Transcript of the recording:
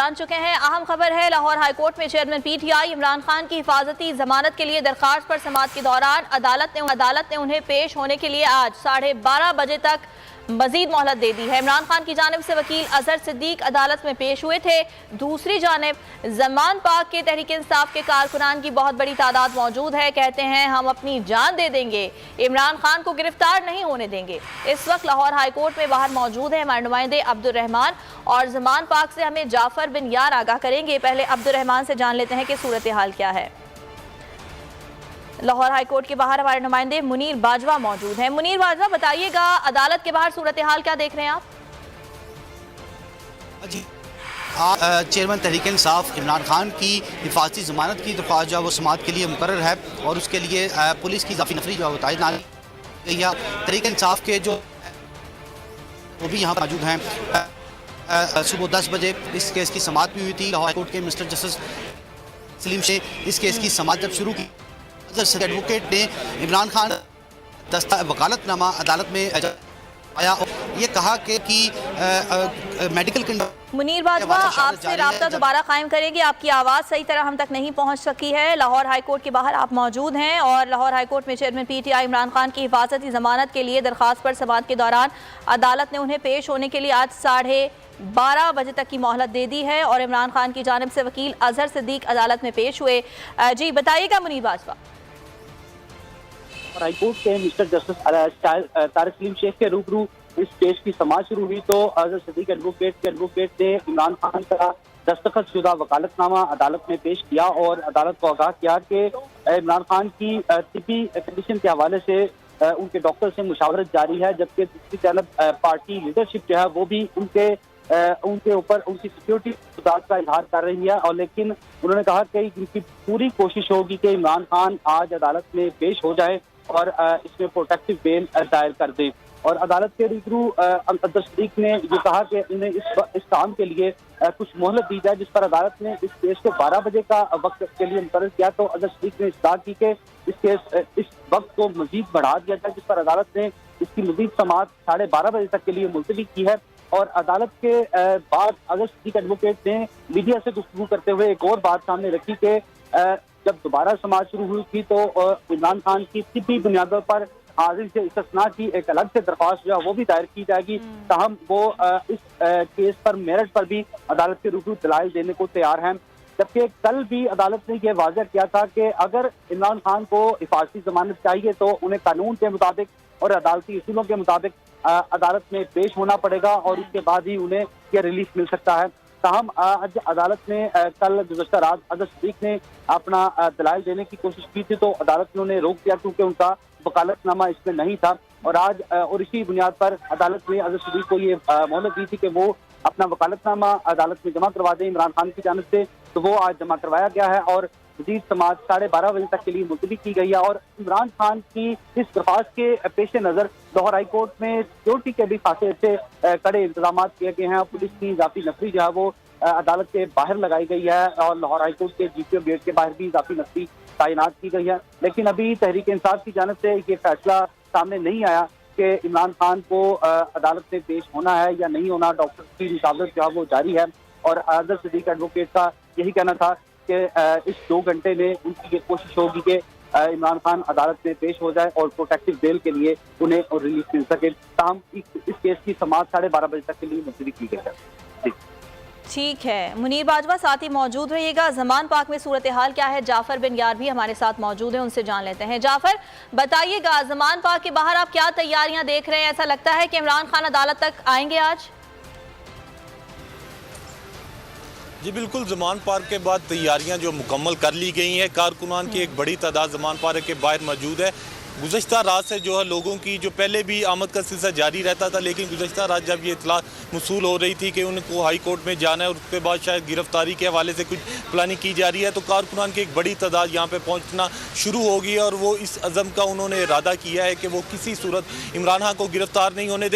जान चुके हैं। अहम खबर है, लाहौर हाईकोर्ट में चेयरमैन पीटीआई इमरान खान की हिफाजती जमानत के लिए दरखास्त पर समाअत के दौरान अदालत ने उन्हें पेश होने के लिए आज 12:30 बजे तक मजीद मोहलत दे दी है। इमरान खान की जानिब से वकील अजहर सिद्दीक अदालत में पेश हुए थे। दूसरी जानिब जमान पाक के तहरीक इंसाफ के कारकुनान की बहुत बड़ी तादाद मौजूद है। कहते हैं हम अपनी जान दे देंगे, इमरान खान को गिरफ्तार नहीं होने देंगे। इस वक्त लाहौर हाईकोर्ट में बाहर मौजूद है हमारे नुमाइंदे अब्दुल रहमान, और जमान पाक से हमें जाफर बिन यार आगाह करेंगे। पहले अब्दुल रहमान से जान लेते हैं कि सूरत हाल क्या है। लाहौर हाईकोर्ट के बाहर हमारे नुमाइंदे मुनीर बाजवा मौजूद हैं। मुनीर बाजवा, बताइएगा अदालत के बाहर सूरत हाल क्या देख रहे हैं आप? जी, चेयरमैन तहरीक इंसाफ इमरान खान की हिफाजती ज़मानत की दरख्वास्त जो है वो समाअत के लिए मुकर्रर है, और उसके लिए पुलिस की इजाफी नफरी जो है तायद ना गई है। तहरीक इंसाफ के जो वो भी यहाँ मौजूद हैं। सुबह 10 बजे इस केस की समाअत भी हुई थी। लाहौर हाईकोर्ट के मिस्टर जस्टिस सलीम से इस केस की समाअत जब शुरू की, एडवोकेट ने इमरान खान वकालतनामा अदालत में आया और ये कहा कि मेडिकल मुनीर बाजवा, आपसे राब्ता दोबारा कायम करेंगे। आपकी आवाज़ सही तरह हम तक नहीं पहुंच सकी है। लाहौर हाईकोर्ट के बाहर आप मौजूद हैं, और लाहौर हाईकोर्ट में चेयरमैन पीटीआई इमरान खान की हिफाजती ज़मानत के लिए दरखास्त पर समाअत के दौरान अदालत ने उन्हें पेश होने के लिए आज 12:30 बजे तक की मोहलत दे दी है, और इमरान खान की जानिब से वकील अजहर सिद्दीक अदालत में पेश हुए। जी बताइएगा मुनीर बाजवा। हाईकोर्ट के मिस्टर जस्टिस तारिक सलीम शेख के रूबरू इस केस की समाअत शुरू हुई तो अजहर सिद्दीक एडवोकेट ने इमरान खान का दस्तखत शुदा वकालतनामा अदालत में पेश किया और अदालत को आगाह किया कि इमरान खान की तिब्बी कंडीशन के हवाले से उनके डॉक्टर से मुशावरत जारी है, जबकि दूसरी तरफ पार्टी लीडरशिप जो है वो भी उनके ऊपर उनकी सिक्योरिटी का इजहार कर रही है। और लेकिन उन्होंने कहा कि उनकी पूरी कोशिश होगी कि इमरान खान आज अदालत में पेश हो जाए और इसमें प्रोटेक्टिव बेल दायर कर दे। और अदालत के रूबरू अजहर सिद्दीक ने ये कहा कि उन्हें इस काम के लिए कुछ मोहलत दी जाए, जिस पर अदालत ने इस केस को 12 बजे का वक्त के लिए मुकर्रर किया। तो अजहर सिद्दीक ने इस्तदा की कि इस वक्त को मजीद बढ़ा दिया जाए, जिस पर अदालत ने इसकी मजीद समाअत 12:30 बजे तक के लिए मुलतवी की है। और अदालत के बाद अजहर सिद्दीक एडवोकेट ने मीडिया से गुफ्तगू करते हुए एक और बात सामने रखी कि जब दोबारा समाअत शुरू हुई थी तो इमरान खान की तिब्बी बुनियादों पर हाजिर से इस्तिस्ना की एक अलग से दरख्वास्त जो है वो भी दायर की जाएगी। ताहम वो इस केस पर मेरिट पर भी अदालत के रूबरू दलाइल देने को तैयार हैं। जबकि कल भी अदालत ने यह वाज़ह किया था कि अगर इमरान खान को हिफाजती जमानत चाहिए तो उन्हें कानून के मुताबिक और अदालती उसूलों के मुताबिक अदालत में पेश होना पड़ेगा, और उसके बाद ही उन्हें यह रिलीफ मिल सकता है। ताहम आज अदालत ने कल गुज़श्ता रात अजहर सिद्दीक ने अपना दलाइल देने की कोशिश की थी, तो अदालत ने उन्हें रोक दिया क्योंकि उनका वकालतनामा इसमें नहीं था। और आज और इसी बुनियाद पर अदालत ने अजहर सिद्दीक को ये मोहलत दी थी कि वो अपना वकालतनामा अदालत में जमा करवा दें इमरान खान की जानिब से। तो वो आज जमा करवाया गया है और मजीद समाअत 12:30 बजे तक के लिए मुलतवी की गई है। और इमरान खान की इस दरख्वास्त के पेश नज़र लाहौर हाईकोर्ट में सिक्योरिटी के भी खासे अच्छे कड़े इंतजाम किए गए हैं। पुलिस की इजाफी नफरी जो है वो अदालत के बाहर लगाई गई है, और लाहौर हाईकोर्ट के GPO गेट के बाहर भी इजाफी नफरी तैनात की गई है। लेकिन अभी तहरीक इंसाफ की जानिब से ये फैसला सामने नहीं आया कि इमरान खान को अदालत में पेश होना है या नहीं होना। डॉक्टर की मुशावरत जो है वो जारी है, और अजहर सिद्दीक एडवोकेट का यही कहना था कि इस 2 घंटे में उनकी ये कोशिश होगी कि इमरान खान अदालत में पेश हो जाए और प्रोटेक्टिव बेल के लिए उन्हें और रिलीफ मिल सके। ताहम इस केस की समाअत 12:30 बजे तक के लिए मुलतवी की गई है। ठीक है मुनीर बाजवा, साथ ही मौजूद रहिएगा। जमान पाक में सूरत हाल क्या है? जाफर बिन यार भी हमारे साथ मौजूद हैं, उनसे जान लेते हैं। जाफर, बताइएगा जमान पाक के बाहर आप क्या तैयारियां देख रहे हैं? ऐसा लगता है कि इमरान खान अदालत तक आएंगे आज? जी बिल्कुल, जमान पार्क के बाद तैयारियां जो मुकम्मल कर ली गई हैं। कारकुनान की एक बड़ी तादाद जमान पार्क के बाहर मौजूद है। गुज़श्ता रात से जो है लोगों की जो पहले भी आमद का सिलसिला जारी रहता था, लेकिन गुज़श्ता रात जब ये इतला मसूल हो रही थी कि उनको हाई कोर्ट में जाना है और उसके बाद शायद गिरफ्तारी के हवाले से कुछ प्लानिंग की जा रही है, तो कारकुनान की एक बड़ी तादाद यहाँ पे पहुँचना शुरू होगी और वो इस अज़म का उन्होंने इरादा किया है कि वो किसी सूरत इमरान खान को गिरफ्तार नहीं होने